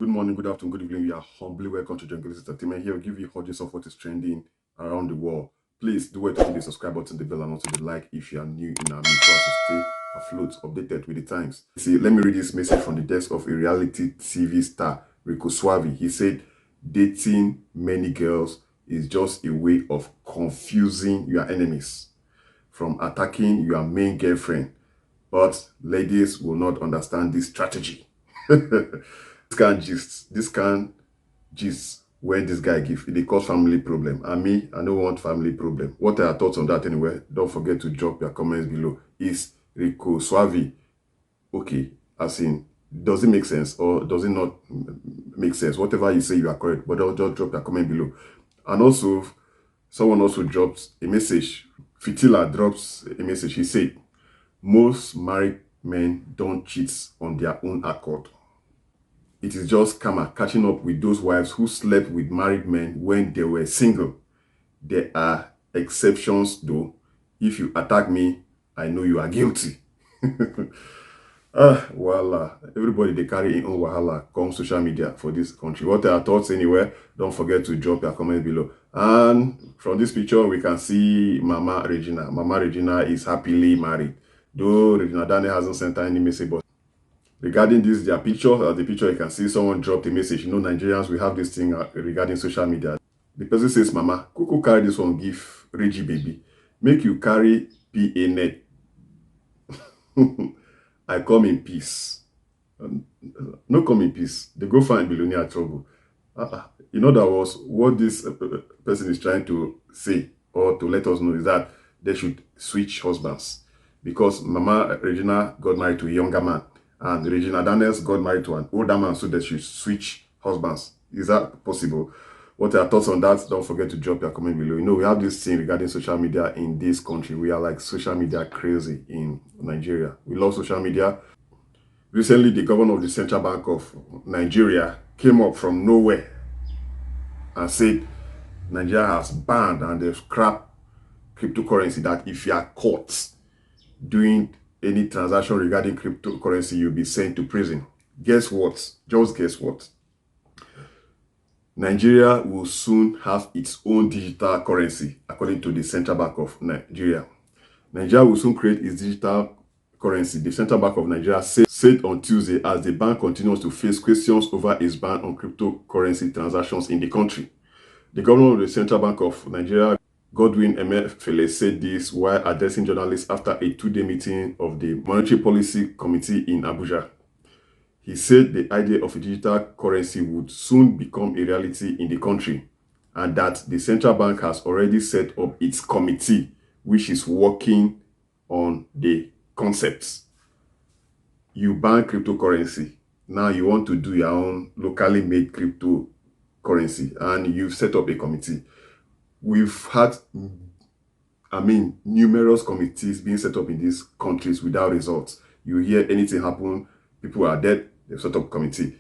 Good morning, good afternoon, good evening. You are humbly welcome to Jungle Entertainment. Here, we give you hot of what is trending around the world. Please do it to hit the subscribe button, the bell, and also the like if you are new in our midst for us to stay afloat, updated with the times. See, let me read this message from the desk of a reality TV star, Rico Suave. He said, dating many girls is just a way of confusing your enemies from attacking your main girlfriend. But ladies will not understand this strategy. This can gist when this guy give it dey cause family problem, and me I don't want family problem. What are your thoughts on that anyway? Don't forget to drop your comments below. Is Rico Suave okay? As in, does it make sense or does it not make sense? Whatever you say, you are correct, but don't just drop your comment below. And also, someone also drops a message. Fitila drops a message. He said, most married men don't cheat on their own accord. It is just karma catching up with those wives who slept with married men when they were single. There are exceptions though. If you attack me, I know you are guilty. Voila. Everybody they carry in own wahala come social media for this country. What are your thoughts anywhere? Don't forget to drop your comment below. And from this picture, we can see Mama Regina. Mama Regina is happily married. Though Regina Daniel hasn't sent her any message, but regarding this, their picture, the picture you can see someone dropped a message. You know, Nigerians, we have this thing regarding social media. The person says, Mama, Kuku carry this one, give Reggie baby. Make you carry PA net. I come in peace. No come in peace. They go find billionaire trouble. In other words, what this person is trying to say or to let us know is that they should switch husbands. Because Mama Regina got married to a younger man, and Regina Daniels got married to an older man, so they should switch husbands. Is that possible? What are your thoughts on that? Don't forget to drop your comment below. You know, we have this thing regarding social media in this country. We are like social media crazy in Nigeria. We love social media. Recently, the governor of the Central Bank of Nigeria came up from nowhere and said Nigeria has banned and they've scrapped cryptocurrency, that if you are caught doing any transaction regarding cryptocurrency, you'll be sent to prison. Guess what? Just guess what? Nigeria will soon have its own digital currency, according to the Central Bank of Nigeria. Nigeria will soon create its digital currency. The Central Bank of Nigeria said on Tuesday, as the bank continues to face questions over its ban on cryptocurrency transactions in the country. The governor of the Central Bank of Nigeria, Godwin Emefiele, said this while addressing journalists after a two-day meeting of the Monetary Policy Committee in Abuja. He said the idea of a digital currency would soon become a reality in the country, and that the central bank has already set up its committee, which is working on the concepts. You ban cryptocurrency. Now you want to do your own locally made cryptocurrency, and you've set up a committee. We've had, numerous committees being set up in these countries without results. You hear anything happen, people are dead, they set up committee.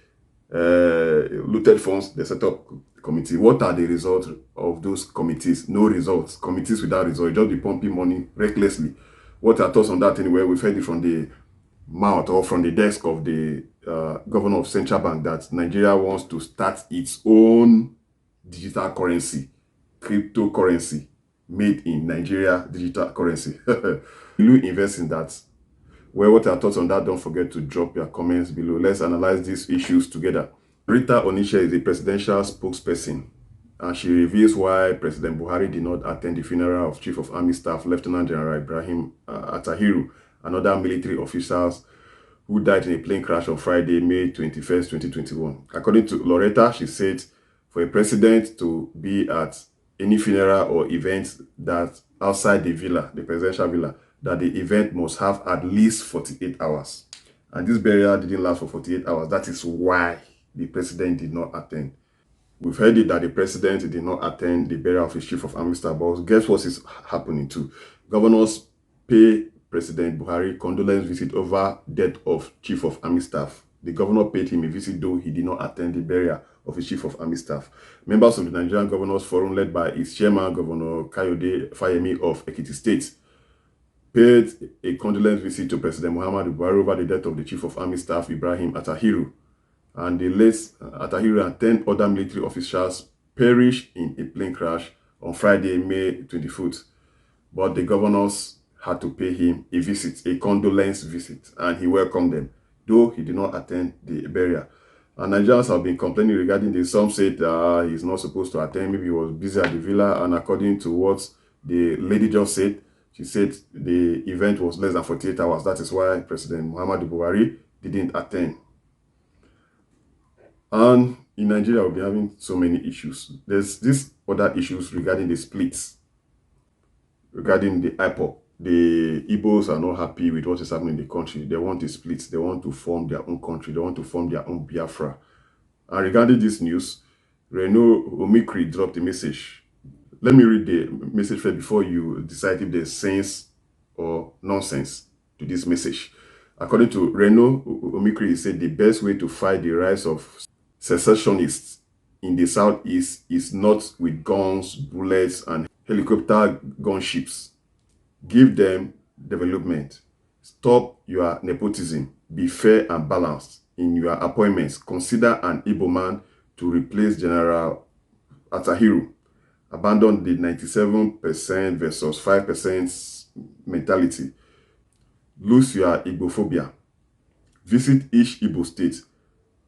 Looted funds, they set up committee. What are the results of those committees? No results. Committees without results, just be pumping money recklessly. What are thoughts on that anyway? We've heard it from the mouth or from the desk of the governor of Central Bank that Nigeria wants to start its own digital currency, cryptocurrency, made in Nigeria digital currency. Will you invest in that? Well, what are your thoughts on that? Don't forget to drop your comments below. Let's analyze these issues together. Rita Onisha is the presidential spokesperson, and she reveals why President Buhari did not attend the funeral of Chief of Army Staff Lieutenant General Ibrahim Atahiru and other military officials who died in a plane crash on Friday, May 21st, 2021. According to Loretta, she said for a president to be at any funeral or event that outside the villa, the presidential villa, that the event must have at least 48 hours. And this burial didn't last for 48 hours. That is why the president did not attend. We've heard it that the president did not attend the burial of his chief of army staff. But guess what is happening too? Governors pay President Buhari condolence visit over death of chief of army staff. The governor paid him a visit, though he did not attend the burial of his chief of army staff. Members of the Nigerian Governors Forum, led by its chairman, Governor Kayode Fayemi of Ekiti State, paid a condolence visit to President Muhammadu Buhari over the death of the Chief of Army Staff, Ibrahim Atahiru. and the late Atahiru and 10 other military officials perished in a plane crash on Friday, May 24th. But the governors had to pay him a visit, a condolence visit, and he welcomed them, though he did not attend the burial. And Nigerians have been complaining regarding this. Some said he's not supposed to attend, maybe he was busy at the villa, and according to what the lady just said, she said the event was less than 48 hours. That is why President Muhammadu Buhari didn't attend. And in Nigeria, we'll be having so many issues. There's these other issues regarding the splits, regarding the IPOB. The Igbos are not happy with what is happening in the country. They want a split. They want to form their own country. They want to form their own Biafra. And regarding this news, Reno Omikri dropped a message. Let me read the message first before you decide if there's sense or nonsense to this message. According to Reno Omikri, he said the best way to fight the rise of secessionists in the southeast is not with guns, bullets, and helicopter gunships. Give them development. Stop your nepotism. Be fair and balanced in your appointments. Consider an Igbo man to replace General Atahiru. Abandon the 97% versus 5% mentality. Lose your Igbophobia. Visit each Igbo state.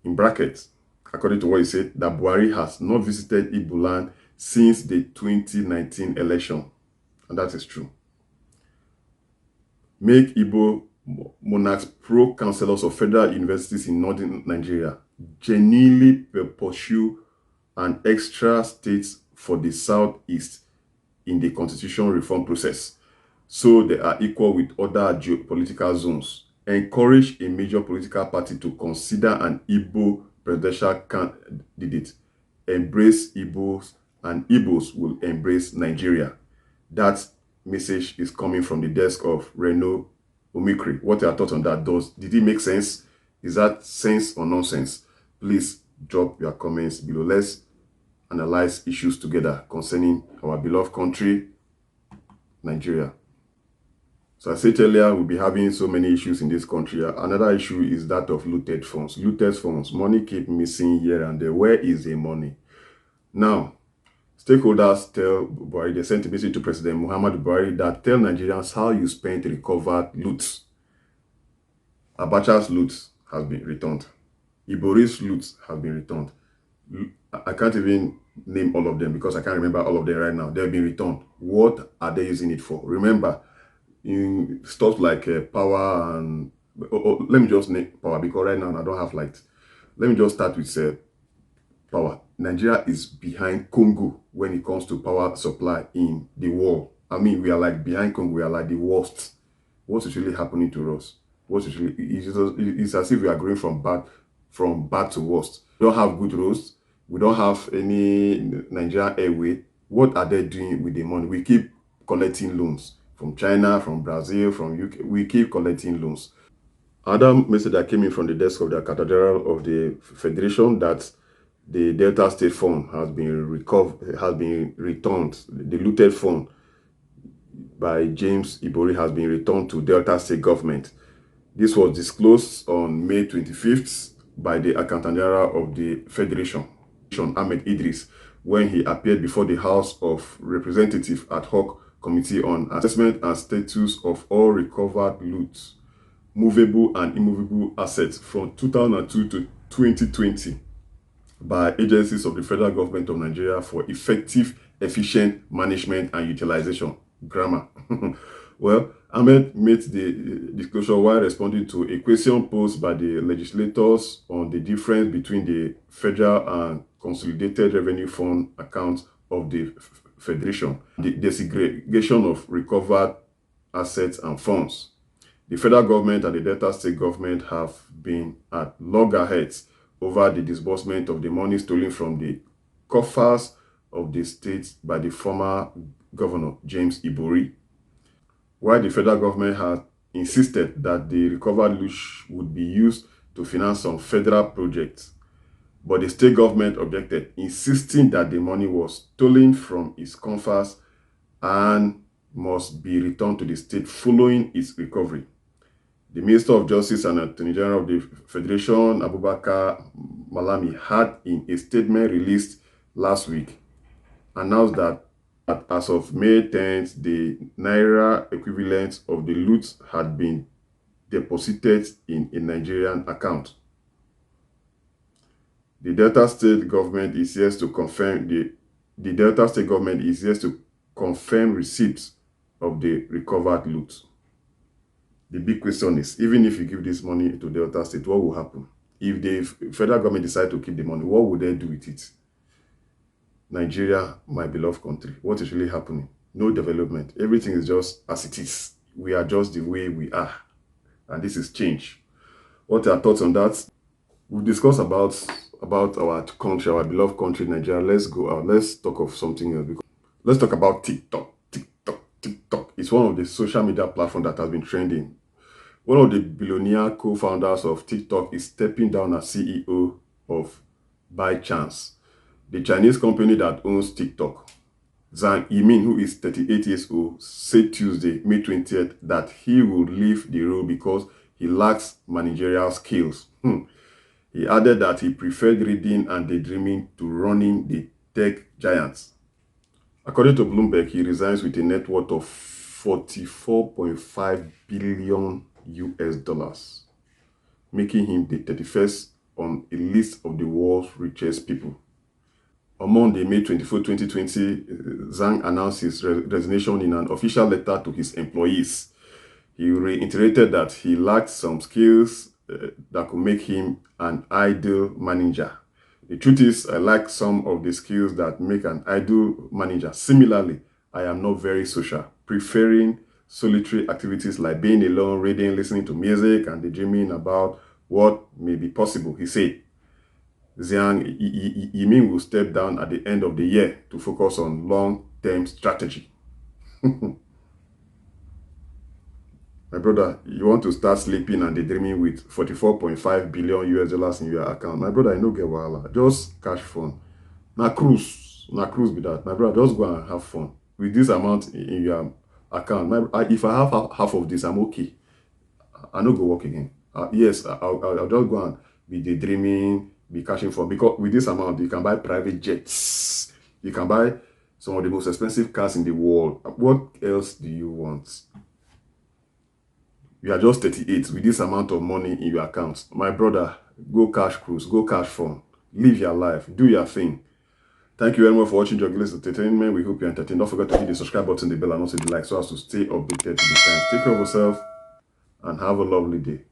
In brackets, according to what he said, that Buhari has not visited Igbo land since the 2019 election. And that is true. Make Igbo monarchs pro-chancellors of federal universities in northern Nigeria. Genuinely pursue an extra state for the southeast in the constitution reform process, so they are equal with other geopolitical zones. Encourage a major political party to consider an Igbo presidential candidate. Embrace Igbos, and Igbos will embrace Nigeria. That message is coming from the desk of Reno Omikri. What are your thoughts on that? Did it make sense? Is that sense or nonsense? Please drop your comments below. Let's analyze issues together concerning our beloved country, Nigeria. So I said earlier, we'll be having so many issues in this country. Another issue is that of looted funds. Looted funds. Money keep missing here and there. Where is the money? Now, stakeholders tell Buhari, they sent a message to President Muhammadu Buhari that tell Nigerians how you spent recovered loot. Abacha's loot has been returned. Ibori's loot has been returned. I can't even name all of them because I can't remember all of them right now. They've been returned. What are they using it for? Remember, in stuff like power and... let me just name power because right now I don't have light. Let me just start with power. Nigeria is behind Congo when it comes to power supply in the world. I mean, we are like behind Congo. We are like the worst. What's really happening to us? It's as if we are going from bad to worst. We don't have good roads. We don't have any Nigerian airway. What are they doing with the money? We keep collecting loans from China, from Brazil, from UK. We keep collecting loans. Another message that came in from the desk of the Cathedral of the Federation that the Delta State Fund has been returned. The looted fund by James Ibori has been returned to Delta State government. This was disclosed on May 25th by the Accountant General of the Federation, Ahmed Idris, when he appeared before the House of Representatives ad hoc Committee on Assessment and Status of all recovered loot, movable and immovable assets from 2002 to 2020 by agencies of the federal government of Nigeria for effective, efficient management and utilization. Grammar. Well, Ahmed made the disclosure while responding to a question posed by the legislators on the difference between the federal and consolidated revenue fund accounts of the Federation, the desegregation of recovered assets and funds. The federal government and the Delta State government have been at loggerheads over the disbursement of the money stolen from the coffers of the state by the former governor, James Ibori. While the federal government had insisted that the recovered loot would be used to finance some federal projects, but the state government objected, insisting that the money was stolen from its coffers and must be returned to the state following its recovery. The Minister of Justice and Attorney General of the Federation, Abubakar Malami, had in a statement released last week announced that as of May 10th, the Naira equivalent of the loot had been deposited in a Nigerian account. The Delta State government is yet to confirm the Delta State government is yet to confirm receipts of the recovered loot. The big question is, even if you give this money to Delta State, what will happen? If the federal government decide to keep the money, what would they do with it? Nigeria, my beloved country, what is really happening? No development. Everything is just as it is. We are just the way we are. And this is change. What are your thoughts on that? We've discussed about our country, our beloved country, Nigeria. Let's go out. Let's talk of something else. Let's talk about TikTok. TikTok. It's one of the social media platforms that has been trending. One of the billionaire co-founders of TikTok is stepping down as CEO of ByteChance, the Chinese company that owns TikTok. Zhang Yimin, who is 38 years old, said Tuesday, May 20th, that he would leave the role because he lacks managerial skills. He added that he preferred reading and daydreaming to running the tech giants. According to Bloomberg, he resigns with a net worth of $44.5 billion US, making him the 31st on a list of the world's richest people. On Monday, May 24, 2020, Zhang announced his resignation in an official letter to his employees. He reiterated that he lacked some skills that could make him an ideal manager. The truth is, I lack some of the skills that make an ideal manager. Similarly, I am not very social, preferring solitary activities like being alone, reading, listening to music, and daydreaming about what may be possible, he said. Zhang Yimin will step down at the end of the year to focus on long-term strategy. My brother, you want to start sleeping and daydreaming with $44.5 billion US in your account. My brother, I no get wahala. Just cash fun. Na cruise be that. My brother, just go and have fun. With this amount in your account, if I have half of this, I'm okay. I no go work again. Yes, I'll just go and be daydreaming, be cashing fun. Because with this amount, you can buy private jets. You can buy some of the most expensive cars in the world. What else do you want? You are just 38 with this amount of money in your account. My brother, go cash cruise, go cash fun. Live your life, do your thing. Thank you very much for watching Jugular's Entertainment. We hope you're entertained. Don't forget to hit the subscribe button, the bell, and also the like so as to stay updated to the time. Take care of yourself and have a lovely day.